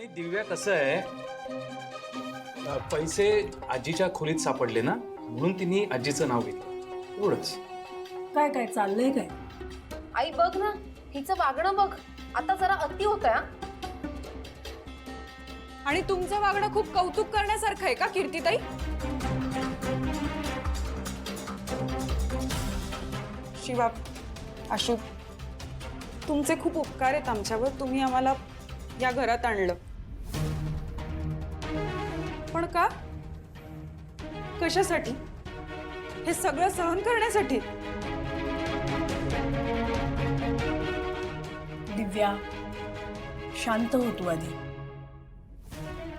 आणि दिव्या कसं आहे, पैसे आजीच्या खोलीत सापडले ना, म्हणून तिने आजीचं नाव घेतलं एवढंच. काय काय चाललंय काय? आई बघ ना, हिचं वागणं बघ, आता जरा अति होतंय हा. आणि तुमचं वागणं खूप कौतुक करण्यासारखं आहे का कीर्तिताई? शिवा, आशू, तुमचे खूप उपकार आहेत आमच्यावर. तुम्ही आम्हाला या घरात आणलं. पण का? कशासाठी? हे सगळं सहन करण्यासाठी? दिव्या, शांत हो तू आधी.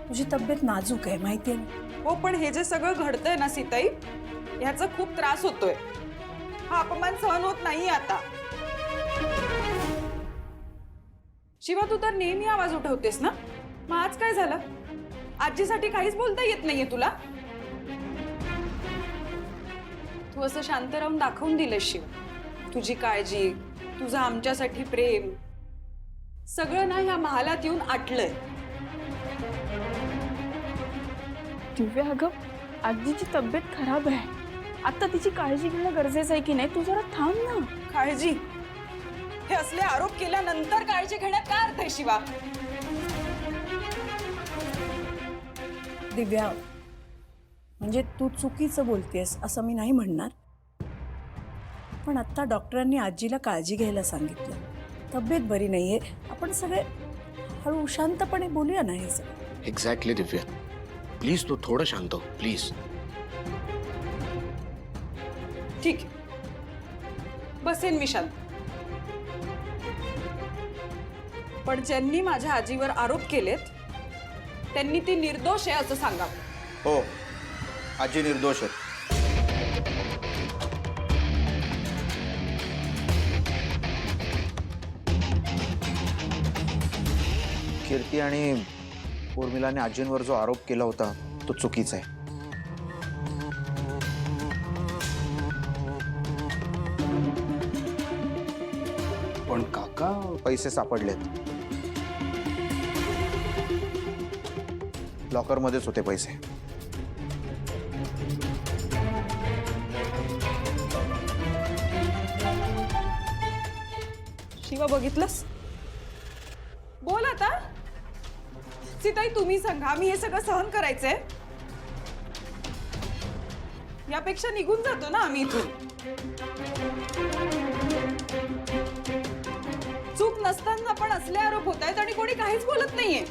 तुझी तब्येत नाजूक आहे माहितीये ना. हो, पण हे जे सगळं घडतंय ना सीताई, ह्याचा खूप त्रास होतोय. हा अपमान सहन होत नाही आता. शिवा, तू तर नेहमी आवाज उठवतेस ना, मग आज काय झालं? आजीसाठी काहीच बोलता येत नाहीये तुला? तू असं शांत राहून दाखवून दिलंस शिवा. तुझी काळजी, तुझं आमच्यासाठी प्रेम, सगळं ना ह्या महालात येऊन आटलंय. दिव्या, अगं आजीची तब्येत खराब आहे. आता तिची काळजी घेणं गरजेचं आहे की नाही? तू जरा थांब ना. काळजी? हे असले आरोप केल्यानंतर काळजी घेण्यात काय अर्थ आहे शिवा? दिव्या, म्हणजे तू चुकीचं बोलतेस असं मी नाही म्हणणार, पण आता डॉक्टरांनी आजीला काळजी घ्यायला सांगितलं. तब्येत बरी नाहीये. आपण सगळे हळू शांतपणे बोलूया ना हे सगळं. एक्झॅक्टली दिव्या, प्लीज तू थोडं शांत हो प्लीज. ठीक आहे, बसेन मी शांत. पण ज्यांनी माझ्या आजीवर आरोप केलेत त्यांनी ती निर्दोष आहे असं सांगावं. हो, आजी निर्दोष आहे. कीर्ती आणि उर्मिलाने आजींवर जो आरोप केला होता तो चुकीचा आहे. पण काका, पैसे सापडलेत. लॉकरमध्येच होते पैसे. शिवा, बघितलंस? बोल आता. सीताई, तुम्ही सांगा, आम्ही हे सगळं सहन करायचंय? यापेक्षा निघून जातो ना आम्ही इथून. चूक नसताना पण असले आरोप होत आहेत आणि कोणी काहीच बोलत नाहीये.